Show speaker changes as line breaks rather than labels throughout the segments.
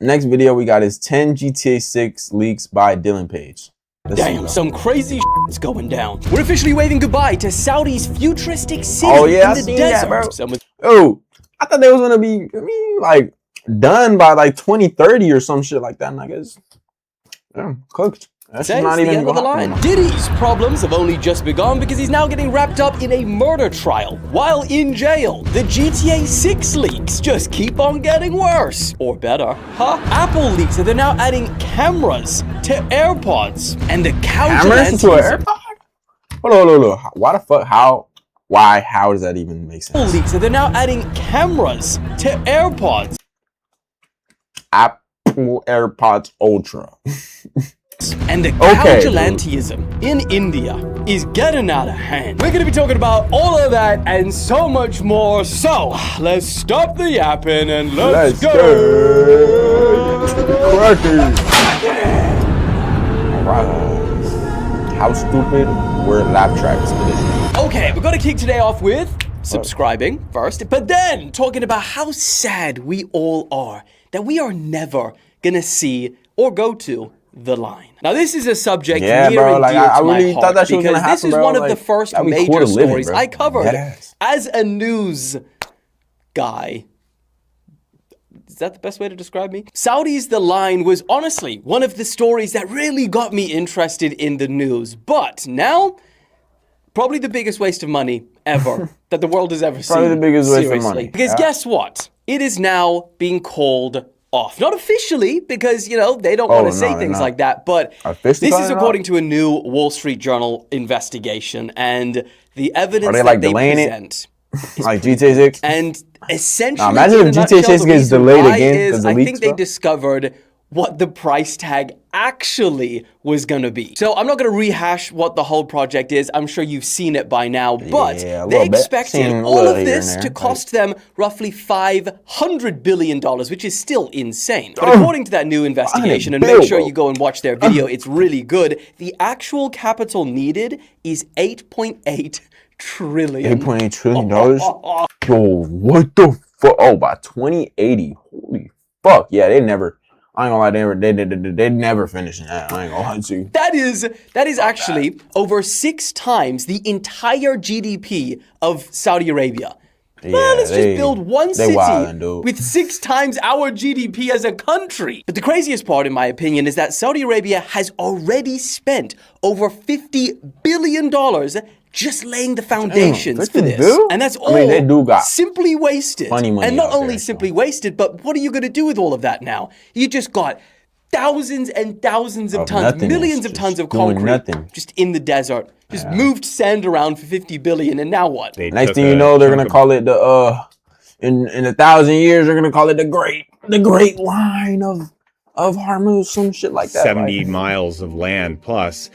Next video we got is 10 GTA 6 leaks by Dylan Page.
Damn, some crazy shit's going down. We're officially waving goodbye to Saudi's futuristic city
in the
desert.
That, oh, I thought they was gonna be like done by like 2030 or some shit like that. And I guess cooked. That's not even
the end of the line. Diddy's problems have only just begun because he's now getting wrapped up in a murder trial while in jail. The GTA 6 leaks just keep on getting worse. Or better. Apple leaks that they're now adding cameras to AirPods. And the
cameras to an AirPod? Hold on. Why the fuck? How? Why? How does that even make sense?
Apple leaks that they're now adding cameras to AirPods.
Apple AirPods Ultra.
And the vigilantism in India is getting out of hand. We're going to be talking about all of that and so much more. So, let's stop the yapping and let's go.
Alright. How stupid were lap tracks for this?
Okay, we're going to kick today off with subscribing first, but then talking about how sad we all are that we are never going to see or go to the line. Now, this is a subject near and dear to my heart because this is one of the first major stories I covered as a news guy. Is that the best way to describe me? Saudi's The Line was honestly one of the stories that really got me interested in the news. But now, probably the biggest waste of money ever that the world has ever seen.
Probably the biggest waste of money.
Because guess what? It is now being called off. Not officially, because, you know, they don't want to say things like that, but this is according to a new Wall Street Journal investigation, and the evidence that they present
like GTA 6?
And essentially,
imagine if GTA 6 gets delayed again.
I think they discovered what the price tag actually was going to be. So I'm not going to rehash what the whole project is. I'm sure you've seen it by now, but they expected all of this to cost them roughly $500 billion, which is still insane. But according to that new investigation, and make sure you go and watch their video, it's really good, the actual capital needed is $8.8 trillion.
$8.8 trillion? Yo, what the fuck? Oh, by 2080. Holy fuck. Yeah, they never... I ain't gonna lie, they never finish that. I ain't gonna lie to you.
That is actually over 6 times the entire GDP of Saudi Arabia.
Yeah,
let's just build one city with 6 times our GDP as a country. But the craziest part, in my opinion, is that Saudi Arabia has already spent over $50 billion just laying the foundations for this. And that's all
they do got
simply wasted.
Money
and not only simply wasted, but what are you going to do with all of that now? You just got thousands and thousands of tons, millions of tons of concrete just in the desert. Just moved sand around for $50 billion, and now what?
Next thing you know, they're going to call it the, in 1,000 years, they're going to call it the Great Line of Hormuz, some shit like that.
70 miles of land plus.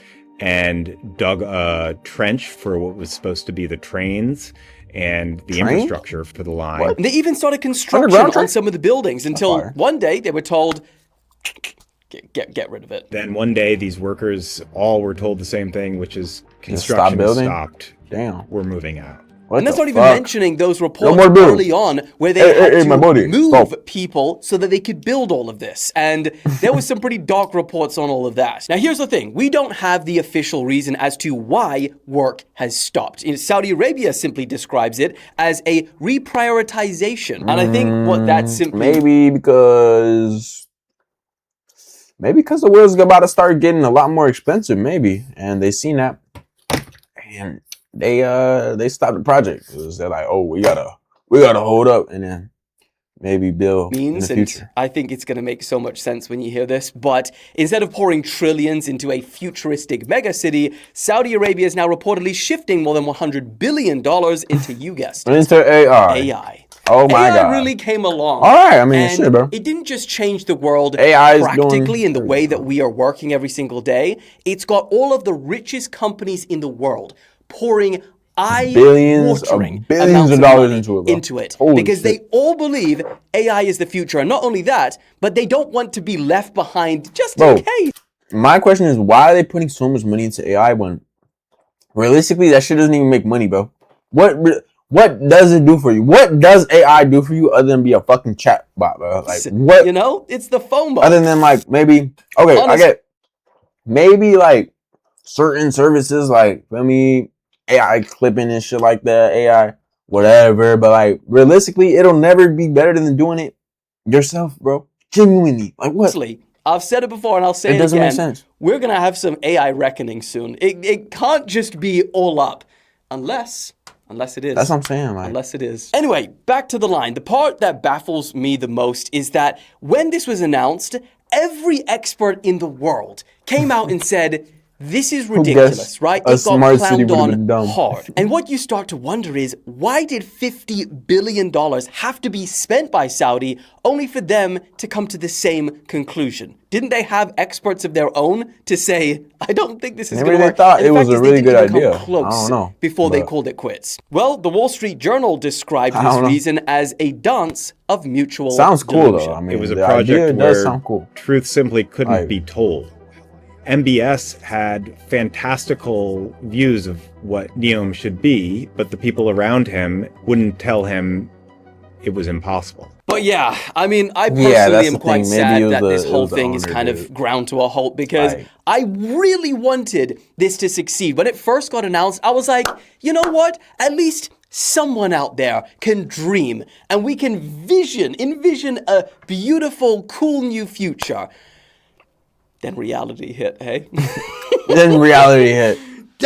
And dug a trench for what was supposed to be the trains and the infrastructure for the line.
And they even started construction on some of the buildings until one day they were told, get rid of it.
Then one day these workers all were told the same thing, which is construction stopped.
Damn.
We're moving out.
And that's not even mentioning those reports early on where they had to move people so that they could build all of this. And there was some pretty dark reports on all of that. Now, here's the thing. We don't have the official reason as to why work has stopped. Saudi Arabia simply describes it as a reprioritization. And I think what that simply...
Maybe because the world's about to start getting a lot more expensive, maybe. And they seen that. And... They stopped the project. They're like, oh, we gotta hold up and then maybe build in the future.
I think it's gonna make so much sense when you hear this. But instead of pouring trillions into a futuristic mega city, Saudi Arabia is now reportedly shifting more than $100 billion into, you guessed it,
into AI.
AI.
Oh my God.
AI really came along.
All right, I mean, shit, bro.
It didn't just change the world
AI
practically in the way that we are working every single day. It's got all of the richest companies in the world pouring
billions of dollars into it
because they all believe AI is the future. And not only that, but they don't want to be left behind just in case.
My question is, why are they putting so much money into AI when realistically that shit doesn't even make money, bro? What does it do for you? What does AI do for you other than be a fucking chat bot, bro? Like what?
You know, it's the FOMO.
Other than like maybe okay, I get maybe like certain services like feel me, AI clipping and shit like that, AI whatever. But like realistically, it'll never be better than doing it yourself, bro. Genuinely, like what?
I've said it before and I'll say it
doesn't
again.
make sense.
We're gonna have some AI reckoning soon. It can't just be all up, unless it is.
That's what I'm saying. Like,
Unless it is. Anyway, back to the line. The part that baffles me the most is that when this was announced, every expert in the world came out and said, this is ridiculous, right? It got clowned on hard. And what you start to wonder is, why did $50 billion have to be spent by Saudi only for them to come to the same conclusion? Didn't they have experts of their own to say, I don't think this is going to work?
They thought it was a really good idea. I don't know.
Before they called it quits. Well, the Wall Street Journal described this reason as a dance of mutual
Sounds cool
delusion.
though. I mean,
It was a project where
cool.
truth simply couldn't be told. MBS had fantastical views of what Neom should be, but the people around him wouldn't tell him it was impossible.
But yeah, I mean, I personally am quite sad that this whole thing is kind of ground to a halt because I really wanted this to succeed. When it first got announced, I was like, you know what? At least someone out there can dream and we can envision a beautiful, cool new future. Then reality hit, hey?
Then reality hit.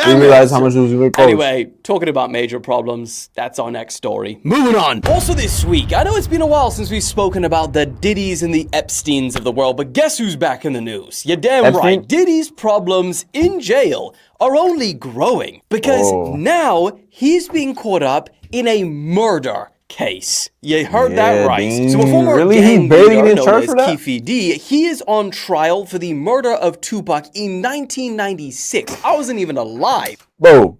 We realized how much it was going to cost.
Anyway, talking about major problems, that's our next story. Moving on. Also this week, I know it's been a while since we've spoken about the Diddy's and the Epsteins of the world, but guess who's back in the news? You're damn right. Diddy's problems in jail are only growing because now he's being caught up in a murder case. You heard that right. So a former gang leader known as Keffe D, he is on trial for the murder of Tupac in 1996. I wasn't even alive.
Bro,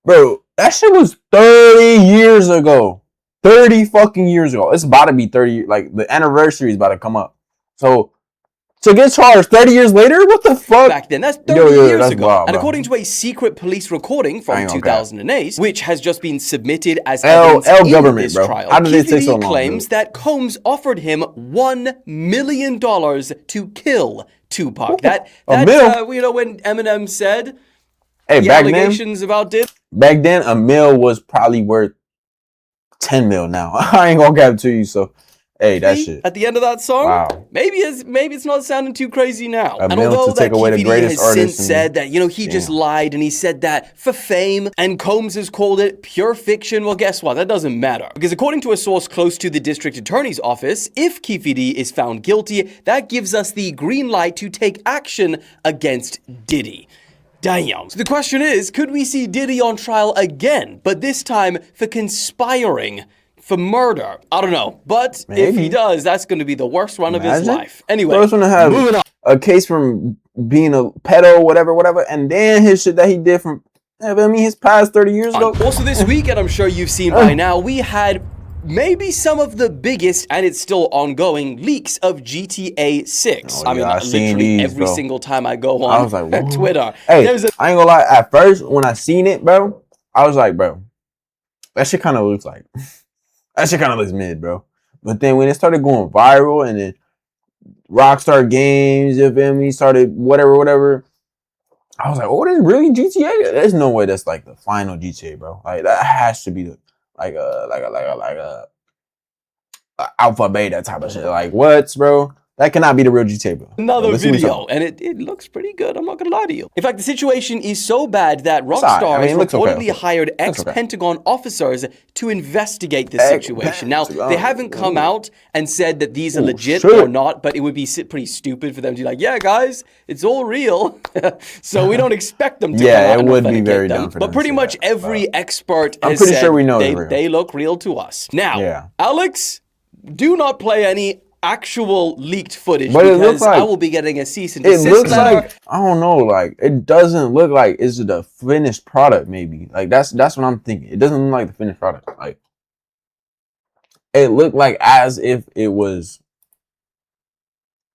that shit was 30 years ago. 30 fucking years ago. It's about to be 30, like the anniversary is about to come up. So to get charged 30 years later? What the fuck?
Back then, that's 30 years ago. Wild, and according to a secret police recording from 2008, which has just been submitted as evidence in this trial, Keffe D claims that Combs offered him $1 million to kill Tupac. You know, when Eminem said the allegations about Diddy?
Back then, a mil was probably worth 10 mil now. I ain't gonna give it to you, so... Hey, that shit.
At the end of that song, maybe it's not sounding too crazy now. And although that Keffe D has since said that, you know, he just lied and he said that for fame, and Combs has called it pure fiction, well, guess what? That doesn't matter. Because according to a source close to the district attorney's office, if Keffe D is found guilty, that gives us the green light to take action against Diddy. Damn. So the question is, could we see Diddy on trial again, but this time for conspiring for murder? I don't know. But if he does, that's going to be the worst run of his life. Anyway,
first one to have a case from being a pedo, whatever, and then his shit that he did from, his past 30 years ago.
Also this week, and I'm sure you've seen by now, we had maybe some of the biggest, and it's still ongoing, leaks of GTA 6. Literally every single time I go on Twitter.
Hey, I ain't gonna lie. At first, when I seen it, bro, I was like, bro, that shit kind of looks like... That shit kind of looks mid, bro. But then when it started going viral and then Rockstar Games, you feel me, started whatever, I was like, oh, this is really GTA? There's no way that's like the final GTA, bro. Like that has to be the like a alpha beta type of shit. Like what, bro? That cannot be the real GTA, bro.
Another video, and it looks pretty good. I'm not gonna lie to you. In fact, the situation is so bad that Rockstar has reportedly hired ex-Pentagon officers to investigate the situation. Now, they haven't come out and said that these are legit or not, but it would be pretty stupid for them to be like, yeah, guys, it's all real. So we don't expect them to come out and authenticate them. But pretty much every expert has said they look real to us. Now, Alex, do not play any actual leaked footage, because I will be getting a cease and desist.
It looks like, I don't know, like it doesn't look like it's the finished product. Maybe like that's what I'm thinking. It doesn't look like the finished product. Like it looked like as if it was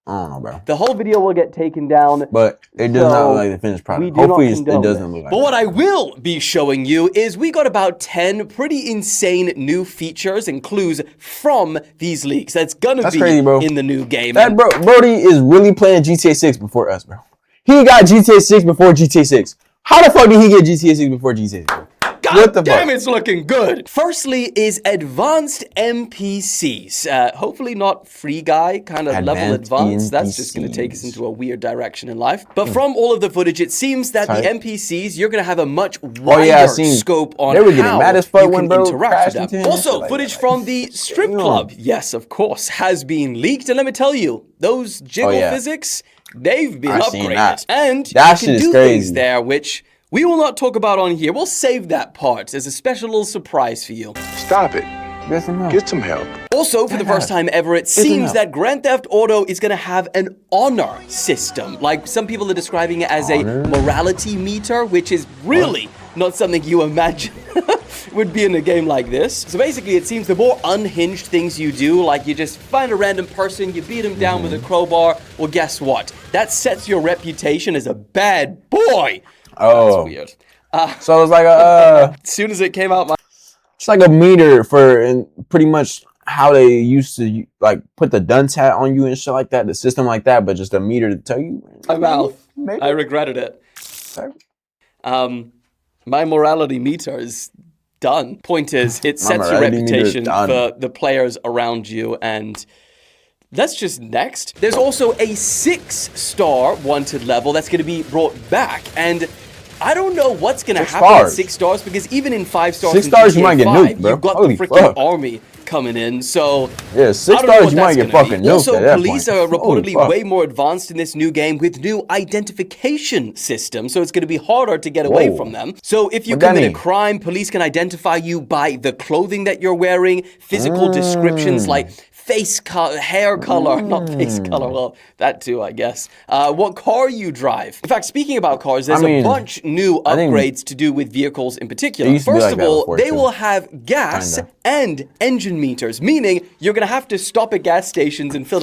I don't know, bro.
The whole video will get taken down.
But it does not look like the finished
we
product.
do not
Hopefully it
condone
doesn't
this.
look like
But
that.
what I will be showing you is we got about 10 pretty insane new features and clues from these leaks. That's gonna be
crazy, bro.
in the new game.
That Brody is really playing GTA 6 before us, bro. He got GTA 6 before GTA 6. How the fuck did he get GTA 6 before GTA 6?
God
What the
damn,
fuck?
it's looking good. Firstly is advanced NPCs. Hopefully not free guy, kind of level
Advanced
advanced. That's just going to take us
NPCs.
into a weird direction in life. But from all of the footage, it seems that
Sorry.
the NPCs, you're going to have a much wider
yeah, I seen-
scope on
they were getting
how
mad as fuck
you
when
can
bro
interact with
crashed
them.
into him and
Also,
shit like
footage
that.
from the strip
Damn.
club, yes, of course, has been leaked. And let me tell you, those jiggle
yeah.
physics, they've been
I seen
upgraded.
that.
And
That
you
shit
can
is
do
crazy.
things there which we will not talk about on here. We'll save that part as a special little surprise for you.
Stop it.
Get some help.
Get some help.
Also, for the first time ever, it
some
seems
help.
that Grand Theft Auto is going to have an honor system. Like, some people are describing it as
Honor?
a morality meter, which is really not something you imagine would be in a game like this. So basically, it seems the more unhinged things you do, like you just find a random person, you beat him down with a crowbar, well, guess what? That sets your reputation as a bad boy.
Oh.
That's weird.
So it's like a
As soon as it came out,
it's like a meter for and pretty much how they used to like put the dunce hat on you and shit like that, the system like that, but just a meter to tell you.
my mouth,
Maybe.
I regretted it. My morality meter is done. Point is, it sets your
morality meter is
reputation
done.
for the players around you, and that's just next. There's also a 6-star wanted level that's going to be brought back, and I don't know what's going to
6
happen at
stars.
6 stars, because even in 5 stars,
6
in
stars, you
GTA
might get
5,
nuked, bro.
You've got
Holy
the freaking
fuck.
army coming in, so
Yeah, 6
I don't know
stars
what
you might
that's
get
gonna
fucking
be.
nuked
Also,
at that
police
point.
are
Holy
reportedly
fuck.
way more advanced in this new game with new identification system, so it's going to be harder to get away
Whoa.
from them. So if you
What that
commit a
mean?
crime, police can identify you by the clothing that you're wearing, physical descriptions like face color, hair color, not face color, well, that too, I guess. What car you drive. In fact, speaking about cars, there's
I mean,
a bunch new
I think-
upgrades to do with vehicles in particular.
It used to be
First
like
of
that
all,
before,
they
too.
will have gas
Kinda.
and engine meters, meaning you're going to have to stop at gas stations and fill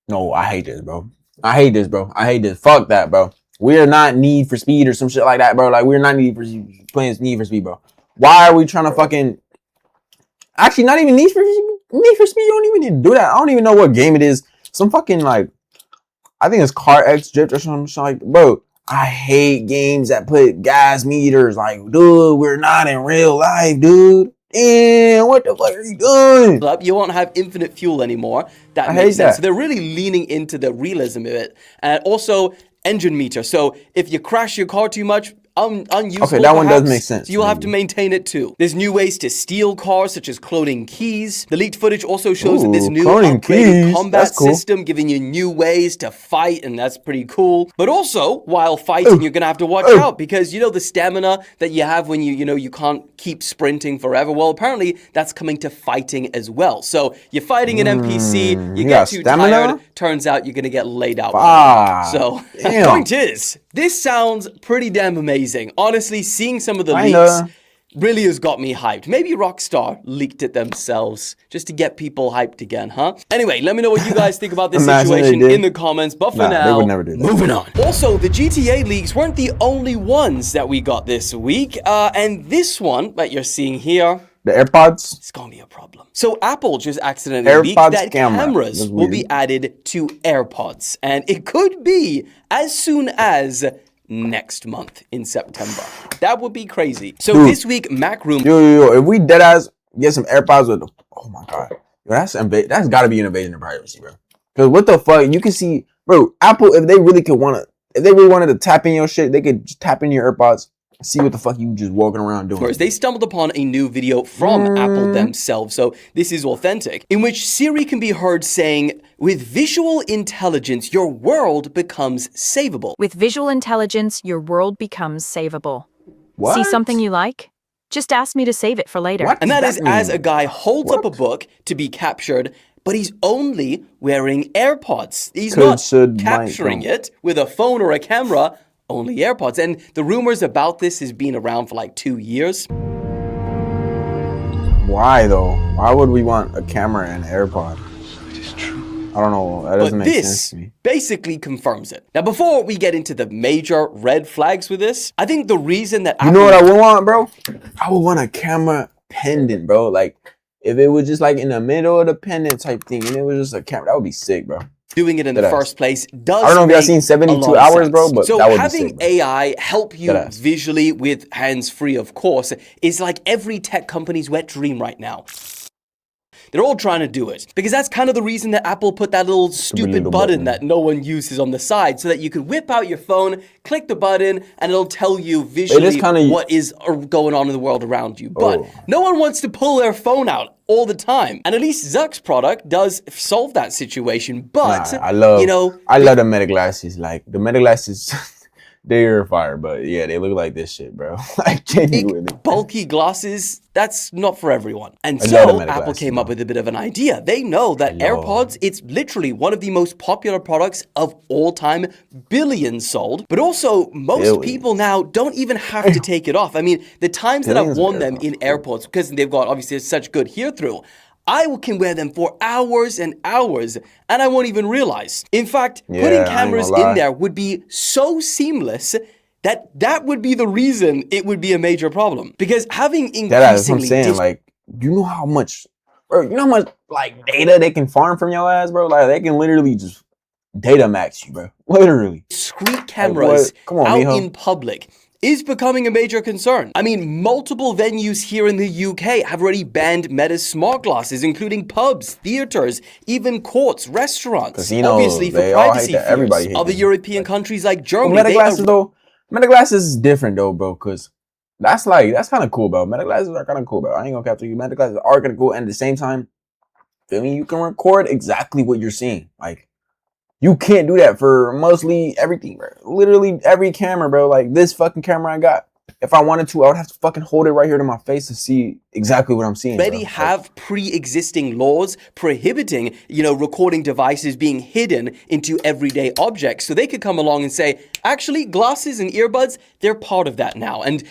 No, I hate this, bro. I hate this, bro. I hate this. Fuck that, bro. We're not Need for Speed or some shit like that, bro. Like, we're not playing Need for Speed, bro. Why are we trying to fucking... Actually, not even Need for Speed. Need for Speed, you don't even need to do that. I don't even know what game it is. Some fucking, like... I think it's Car X Drift or some shit like... Bro, I hate games that put gas meters. Like, dude, we're not in real life, dude. Damn, what the fuck are you doing?
up, you won't have infinite fuel anymore. That
I
makes
hate
sense.
that.
So they're really leaning into the realism of it. And also, engine meter. So if you crash your car too much, unuseful,
Okay, that one does
perhaps,
make sense,
So you'll have to
maybe.
maintain it too. There's new ways to steal cars, such as cloning keys. The leaked footage also shows that this
Ooh,
new
cloning
upgraded
keys,
combat
that's cool.
system, giving you new ways to fight, and that's pretty cool. But also, while fighting, you're gonna have to watch out, because you know the stamina that you have when you can't keep sprinting forever. Well, apparently that's coming to fighting as well. So you're fighting an NPC, you
you
get
got
too
stamina?
tired. Turns out you're gonna get laid out.
Fuck.
So
Damn.
point is, this sounds pretty damn amazing. Honestly, seeing some of the
Kinda.
leaks really has got me hyped. Maybe Rockstar leaked it themselves just to get people hyped again, huh? Anyway, let me know what you guys think about this
Imagine they
situation
did.
in the comments. But for
Nah, they
now,
would never do that.
moving on. Also, the GTA leaks weren't the only ones that we got this week. And this one that you're seeing here,
The AirPods?
it's gonna be a problem. So Apple just accidentally leaked
AirPods
that
camera.
cameras
That's
will be
weird.
added to AirPods, and it could be as soon as next month in September. That would be crazy. So
Dude.
this week, Mac Room.
Yo, if we deadass get some AirPods with, oh my god, yo, that's got to be an invasion of privacy, bro. Because what the fuck, you can see, bro. Apple, if they really wanted to tap in your shit, they could just tap in your AirPods, see what the fuck you just walking around doing.
They stumbled upon a new video from Apple themselves, so this is authentic, in which Siri can be heard saying, "With visual intelligence, your world becomes savable."
With visual intelligence, your world becomes savable.
What?
See something you like? Just ask me to save it for later.
What?
And that
does
is
that
as
mean?
a guy holds up a book to be captured, but he's only wearing AirPods. He's
Could,
not
should, might,
capturing
don't.
it with a phone or a camera, only AirPods. And the rumors about this has been around for like 2 years.
Why though? Why would we want a camera and AirPod?
It is true.
I don't know. That doesn't
But
make sense
this
to me.
basically confirms it. Now, before we get into the major red flags with this, I think the reason that
You know what I would want, bro? I would want a camera pendant, bro. Like, if it was just like in the middle of the pendant type thing, and it was just a camera, that would be sick, bro.
doing it in the
Deadass.
first place does
I don't know if y'all seen
make
72
a lot of
hours, bro,
sense.
but
so
that would be
having
sick, bro.
AI help you
Deadass.
visually with hands-free, of course, is like every tech company's wet dream right now. They're all trying to do it because that's kind of the reason that Apple put that little stupid
little
button
button.
that no one uses on the side so that you could whip out your phone, click the button, and it'll tell you visually
kinda-
what is going on in the world around you. But
Oh.
no one wants to pull their phone out all the time. And at least Zuck's product does solve that situation. But,
Nah, I love
the
the Meta glasses. Like, the Meta glasses, they're fire, but yeah, they look like this shit, bro. Like, genuinely.
big, bulky glasses, that's not for everyone. And
I love
so
the Meta
Apple
glasses,
came up
though.
with a bit of an idea. They know that AirPods, it's literally one of the most popular products of all time, billions sold. But also, most
Billions.
people now don't even have to take it off. I mean, the times that I've
Billions of
worn them in AirPods, because they've got obviously such good hear through, I can wear them for hours and hours, and I won't even realize. In fact,
Yeah, I
putting
ain't
cameras
gonna lie.
in there would be so seamless that would be the reason it would be a major problem. Because having
That's what I'm
increasingly
saying. Like, you know how much, bro, you know how much, like, data they can farm from your ass, bro? Like, they can literally just data max you, bro. Literally.
discrete cameras
Come on,
out
mijo.
in public is becoming a major concern. I mean, multiple venues here in the UK have already banned Meta's smart glasses, including pubs, theaters, even courts, restaurants.
Casinos,
Obviously, for
they all hate
privacy
that.
fears.
Everybody hates
Other
them.
European countries like Germany,
Meta
they
glasses, though, Meta glasses is different, though, bro, because that's kind of cool, bro. Meta glasses are kind of cool, bro. I ain't gonna capture you. Meta glasses are kind of cool, and at the same time, feel me, you can record exactly what you're seeing. Like, you can't do that for mostly everything, bro. Literally every camera, bro. Like, this fucking camera I got. If I wanted to, I would have to fucking hold it right here to my face to see exactly what I'm seeing.
already
bro.
have pre-existing laws prohibiting, recording devices being hidden into everyday objects. So they could come along and say, actually, glasses and earbuds, they're part of that now. And,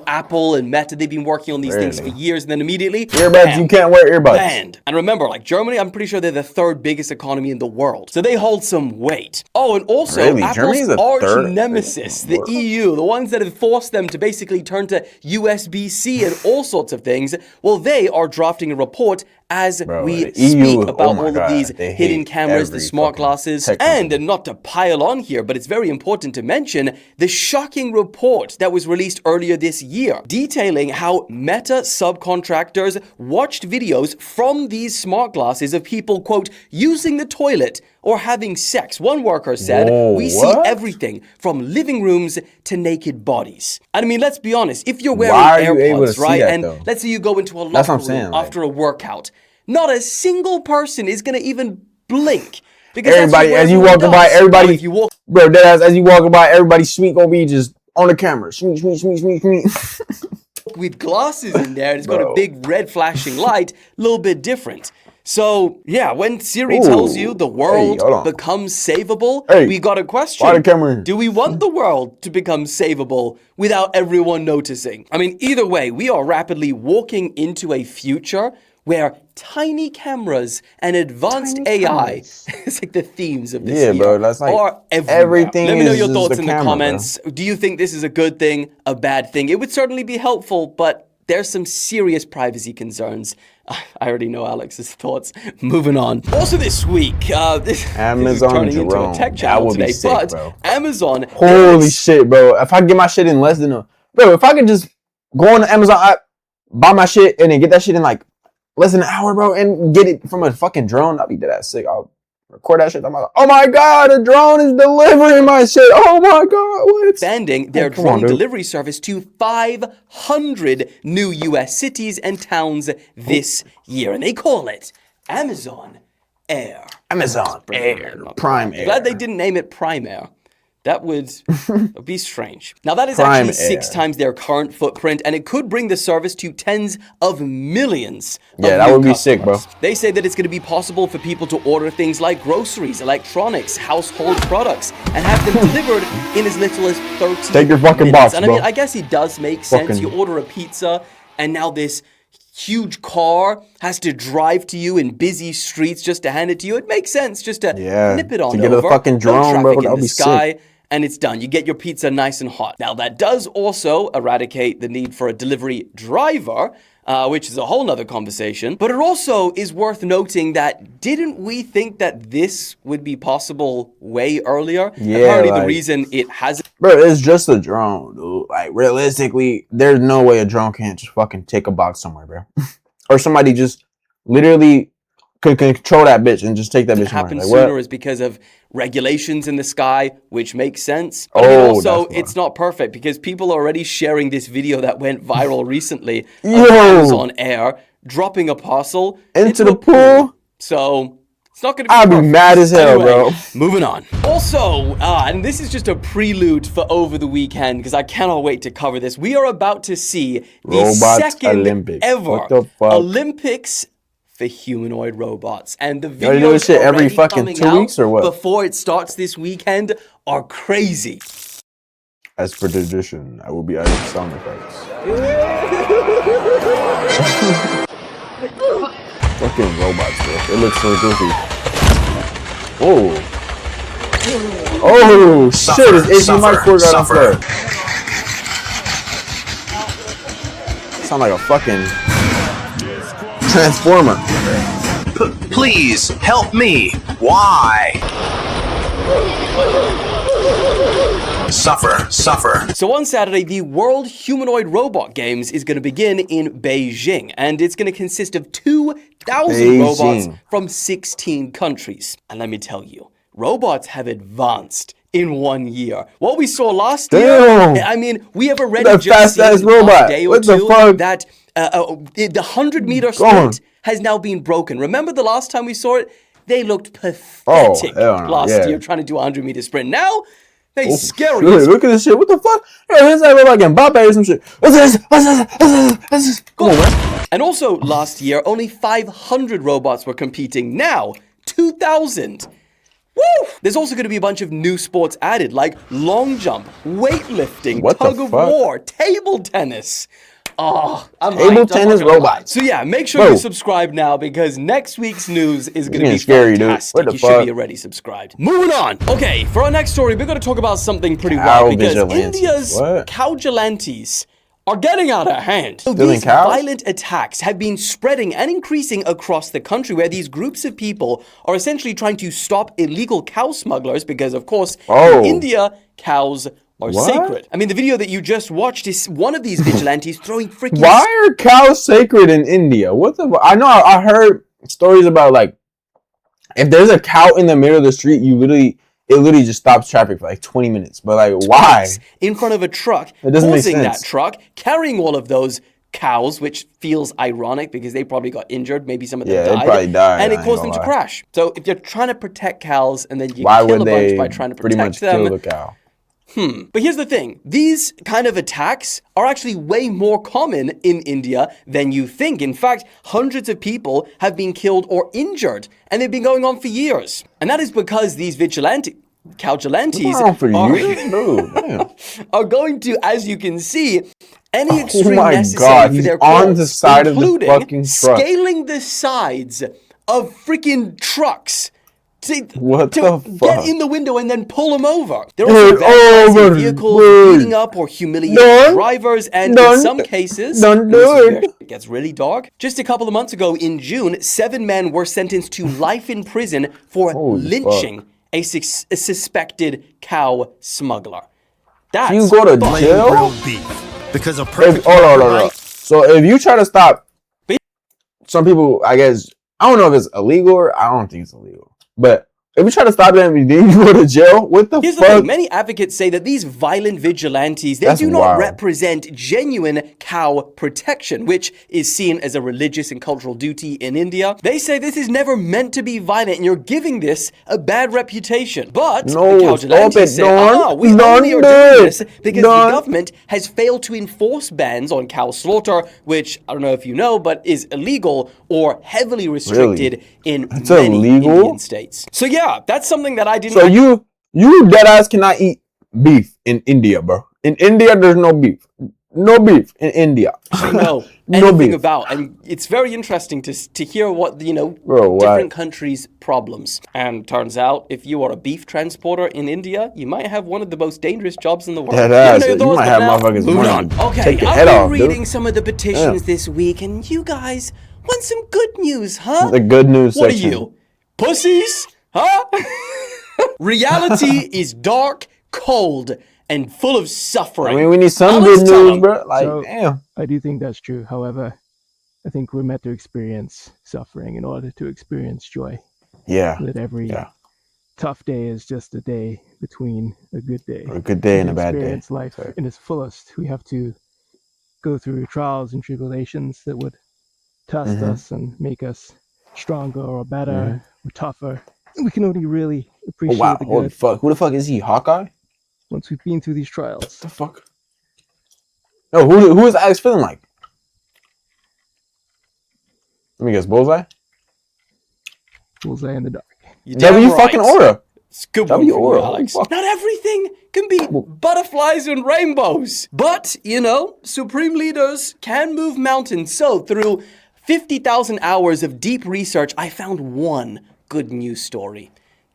Apple and Meta, they've been working on these things for
Really?
years, and then immediately,
Earbuds,
bam,
you can't wear earbuds.
banned. And remember, like Germany, I'm pretty sure they're the third biggest economy in the world. So they hold some weight. Oh, and also
Really?
Apple's
Germany's the
arch
third
nemesis,
in the
the
world?
EU, the ones that have forced them to basically turn to USB-C and all sorts of things. Well, they are drafting a report as
Bro,
we
the EU,
speak
oh
about
my
all of
God,
these
they
hidden
hate
cameras, the
every
smart
fucking
glasses,
tech
and
company.
not to pile on here, but it's very important to mention the shocking report that was released earlier this year, detailing how Meta subcontractors watched videos from these smart glasses of people, quote, using the toilet or having sex. One worker said,
Whoa,
we see
what?
everything from living rooms to naked bodies. And I mean, let's be honest, if you're wearing
Why are you able to
AirPods,
see
right,
that,
and
though?
let's say you go into a
That's
locker
what I'm
room
saying, like-
after a workout, not a single person is going to even blink. Because that's
Everybody,
what
as you
everyone
walking by,
does. Now,
everybody,
if you walk
bro, deadass, as you walking by, everybody sweet gonna be just on the camera. Sweet, sweet, sweet, sweet, sweet.
with glasses in there, and it's got a
Bro.
big red flashing light, a little bit different. So, yeah, when Siri
Ooh.
tells you the world
Hey, hold on.
becomes savable,
Hey,
we got a question.
why the camera here?
Do we want the world to become savable without everyone noticing? I mean, either way, we are rapidly walking into a future where tiny cameras and advanced
Tiny
AI,
cameras.
it's like the themes of this
Yeah,
year,
bro, that's like
are everywhere.
everything
Let me know
is
your
just
thoughts
the
in the
camera, bro.
comments. Do you think this is a good thing, a bad thing? It would certainly be helpful, but there's some serious privacy concerns. I already know Alex's thoughts. Moving on. Also this week, this is
Amazon
turning into a
drone.
tech
That
channel
would be
today,
sick,
but
bro.
Amazon,
Holy shit, bro. If I get my shit in less than if I could just go on the Amazon app, buy my shit, and then get that shit in like less than an hour, bro, and get it from a fucking drone, I'll be dead ass sick. I'll record that shit. I'm like, oh my God, a drone is delivering my shit. Oh my God, what?
expanding their
come on,
drone
dude.
delivery service to 500 new US cities and towns this year. And they call it Amazon Air.
Amazon Air, Prime Air.
Glad they didn't name it Prime Air. That would be strange. Now, that is
Prime
actually 6
Air.
times their current footprint, and it could bring the service to tens of millions of
Yeah, that
new
would be sick, bro.
customers. They say that it's going to be possible for people to order things like groceries, electronics, household products, and have them delivered in as little as 30
Take your fucking
minutes.
box,
And I mean,
bro.
I guess it does make sense.
Fucking-
You order a pizza, and now this huge car has to drive to you in busy streets just to hand it to you. It makes sense just to nip it on
to get
over.
a fucking drone,
no traffic
bro,
in
that'll
the
be
sky.
sick.
And it's done. You get your pizza nice and hot. Now, that does also eradicate the need for a delivery driver, which is a whole nother conversation. But it also is worth noting that didn't we think that this would be possible way earlier?
Yeah,
apparently the
like-
reason it hasn't.
Bro, it's just a drone, dude. Like, realistically, there's no way a drone can't just fucking take a box somewhere, bro. Or somebody just literally could control that bitch and just take that bitch
happen
somewhere. Like,
sooner
what?
is because of regulations in the sky, which makes sense. But I mean,
Oh,
also,
that's why.
it's not perfect because people are already sharing this video that went viral recently of
Yo.
Amazon Air dropping a parcel
Into the
a
pool?
So it's not going to be
I'd be
perfect.
mad as hell,
Anyway,
bro.
Moving on. Also, and this is just a prelude for over the weekend because I cannot wait to cover this. We are about to see the
Robots
second
Olympics.
ever
What the fuck?
Olympics for humanoid robots. And the
Y'all do
videos
this shit every
already
fucking
coming
2
out
weeks or what?
before it starts this weekend are crazy.
As per tradition, I will be adding sound effects. Fucking robots, bro. It looks so goofy. Oh. Oh, shit. It's AC Mike Ford got on floor. Sound like a fucking transformer.
Please help me. Why? Suffer, suffer.
So on Saturday, the World Humanoid Robot Games is going to begin in Beijing, and it's going to consist of 2,000 robots
Beijing.
from 16 countries. And let me tell you, robots have advanced in 1 year. What we saw last
Damn.
year, I mean, we have already
The
just seen
fast-ass
in the past
robot.
day or
What the
two
fuck?
that the 100-meter
Gone.
sprint has now been broken. Remember the last time we saw it? They looked pathetic
hell no,
last
yeah.
year trying to do a 100-meter sprint. Now, they scary
Shit,
as
look at this shit. What the fuck? Yo, this guy look like Mbappe or some shit. What's this? What's this? What's this? Come on, man.
And also, last year, only 500 robots were competing. Now, 2,000. Woo! There's also going to be a bunch of new sports added, like long jump, weightlifting,
What the
tug of
fuck?
war, table tennis. Oh, I'm
Table
hyped, I'm
tennis
not gonna lie.
robots.
So yeah, make sure
Bro.
you subscribe now because next week's news is going to
getting
be
scary, dude.
fantastic.
What the
You should
fuck?
be already subscribed. Moving on. Okay, for our next story, we're going to talk about something pretty
Cow
wild because
vigilantes.
India's
What?
cowgilantes are getting out of hand. So
Stealing
these
cows?
violent attacks have been spreading and increasing across the country where these groups of people are essentially trying to stop illegal cow smugglers because, of course,
Oh.
in India, cows are
What?
sacred. I mean, the video that you just watched is one of these vigilantes throwing freaking
Why are cows sacred in India? What the? I know. I heard stories about like if there's a cow in the middle of the street, it literally just stops traffic for like 20 minutes. But like, why?
in front of a truck,
It doesn't make
causing that
sense.
truck, carrying all of those cows, which feels ironic because they probably got injured. Maybe some of them
Yeah, they
died.
probably died,
And
I
it
ain't
caused
gonna
them to
lie.
crash. So if you're trying to protect cows and then you
Why
kill
would
a bunch
they
by trying to
pretty
protect
much
them.
kill the cow?
But here's the thing. These kind of attacks are actually way more common in India than you think. In fact, hundreds of people have been killed or injured, and they've been going on for years. And that is because these cowgilantes
What's wrong for
are,
you, dude? Damn.
are going to, as you can see, any extreme
my
necessary
God,
for
he's
their
on
cause,
the side of the
including
fucking truck.
scaling the sides of freaking trucks
What
to
the
get
fuck?
in the window and then pull them over. They're also
Dude,
vandalizing
over,
vehicles,
dude.
beating up or humiliating
Don't-
drivers, and in
don't-
some cases,
don't
and
do
this is
it.
where it gets really dark. Just a couple of months ago in June, 7 men were sentenced to life in prison for
Holy
lynching a suspected cow smuggler. That's
You go to
fucking
jail?
Real beef. Because a
If,
perfect
hold on.
right
So if you try to stop, some people, I guess, I don't know if it's illegal or I don't think it's illegal, but if you try to stop them and then you go to jail, what the
Here's the
fuck?
thing, many advocates say that these violent vigilantes, they
That's
do not
wild.
represent genuine cow protection, which is seen as a religious and cultural duty in India. They say this is never meant to be violent and you're giving this a bad reputation. But
No,
the cow
stop
vigilantes
it,
say,
don't.
we
Don't
only are
do
doing
it.
this because
Don't.
the government has failed to enforce bans on cow slaughter, which I don't know if you know, but is illegal or heavily restricted in
It's
many
illegal?
Indian states. So yeah, that's something that I didn't
So you dead ass cannot eat beef in India, bro. In India, there's no beef. No beef in India.
I know.
No
anything
beef.
about. And it's very interesting to hear what,
Bro, what?
different countries' problems. And turns out, if you are a beef transporter in India, you might have one of the most dangerous jobs in the world.
Dead ass.
Your
You
thoughts
might
on
have
that?
motherfuckers
Moving
wanting
on.
to
Okay,
take your
I've
head
been
off, dude.
reading some of the petitions this week, and you guys want some good news, huh?
The good news
What
section.
are you? Pussies? Huh? Reality is dark, cold, and full of
I
suffering.
mean, we need some
Alex,
good
tell
news,
'em.
bro. Like,
So-
damn.
I do think that's true. However, I think we're meant to experience suffering in order to experience joy.
Yeah.
That every
Yeah.
tough day is just a day between a good day.
A good day and a
To
bad day.
experience life
Sorry.
in its fullest. We have to go through trials and tribulations that would test
Mhm.
us and make us stronger or better or tougher. And we can only really
Oh,
appreciate
wow.
the
Holy
good
fuck. Who the fuck is he? Hawkeye?
once we've been through these trials.
The fuck? No, who is Alex feeling like? Let me guess, Bullseye?
Bullseye in the dark.
You're damn
W
right.
fucking Aura.
It's a good
W
one for
Aura,
you, Alex.
holy fuck.
Not everything can be butterflies and rainbows. But, supreme leaders can move mountains. So, through 50,000 hours of deep research, I found one good news story.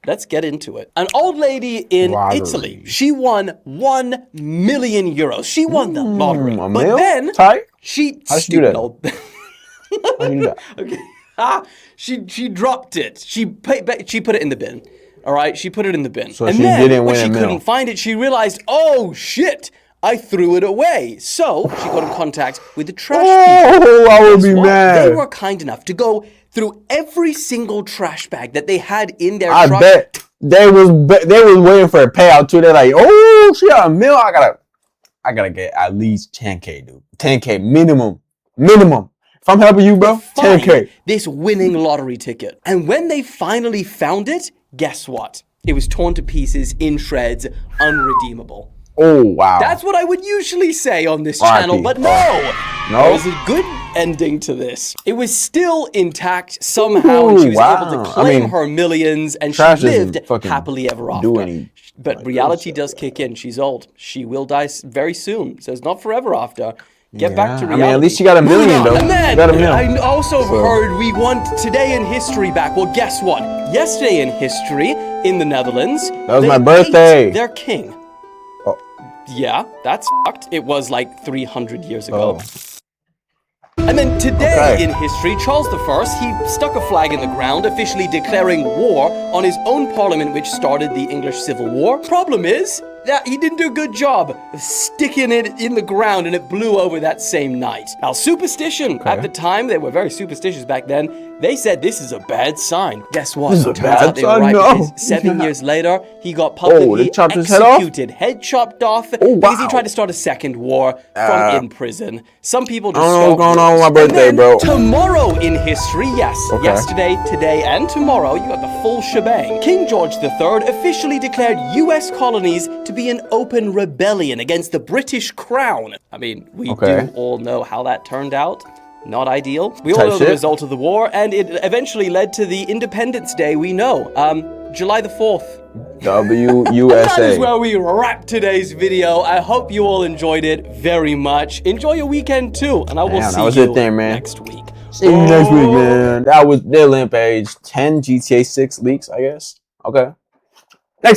Let's get into it. An old lady in
Lottery.
Italy, she won 1 million euros. She won the lottery.
A
But
mil?
then,
Tight?
she...
How'd she do that?
old-
How do you do that?
Okay. She dropped it. She put it in the bin. All right, she put it in the bin.
So
and
she
then,
didn't
when
win
she
a mil.
couldn't find it, she realized, oh shit, I threw it away. So she got in contact with the trash people.
Oh, I would be
Guess what?
mad.
They were kind enough to go through every single trash bag that they had in their
I
truck.
bet they was waiting for a payout too. They're like, oh, she got a mil. I gotta get at least 10K, dude. 10K minimum. If I'm helping you, bro,
Find
10K.
this winning lottery ticket. And when they finally found it, guess what? It was torn to pieces in shreds, unredeemable.
Oh wow.
That's what I would usually say on this
R.I.P.
channel, but no!
No?
There was a good ending to this. It was still intact somehow, and she was
Ooh,
able to
wow. I
claim
mean,
her millions, and she
trash doesn't
lived
fucking
happily ever
do
after.
any,
But
like,
reality
good
does kick in. She's old. She will die very soon, so it's not forever after. Get back to
Yeah, I
reality.
mean, at least she got a million,
Moving on.
though.
And then,
She got a million.
I also
So-
heard we want Today in History back. Well, guess what? Yesterday in history, in the Netherlands,
That was
they
my birthday.
ate their king.
Oh.
Yeah, that's fucked. It was like 300 years ago.
Oh.
And then today
Okay.
in history, Charles I, he stuck a flag in the ground, officially declaring war on his own parliament, which started the English Civil War. Problem is that he didn't do a good job of sticking it in the ground, and it blew over that same night. Now, superstition. At the time, they were very superstitious back then. They said this is a bad sign. Guess what?
This is a
Turns
bad
out they were
sign?
right,
No.
because 7 years later, he got
Oh,
publicly
they chopped his head off?
executed. Head chopped off
Oh,
because he
wow.
tried to start a second war from in prison. Some people just
I don't know what's
start
going on with my
wars.
birthday,
And then
bro.
tomorrow in history, yes,
Okay.
yesterday, today, and tomorrow, you got the full shebang. King George III officially declared U.S. colonies to be an open rebellion against the British crown. I mean, we
Okay.
do all know how that turned out. Not ideal. We all
Type
know the
shit.
result of the war, and it eventually led to the Independence Day we know. July the 4th. That is
WUSA.
where we wrap today's video. I hope you all enjoyed it very much. Enjoy your weekend too, and I will
Damn,
see
that was
you
it there, man.
next week.
See you next week, man. That was Dylan Page. 10 GTA 6 leaks, I guess. Okay.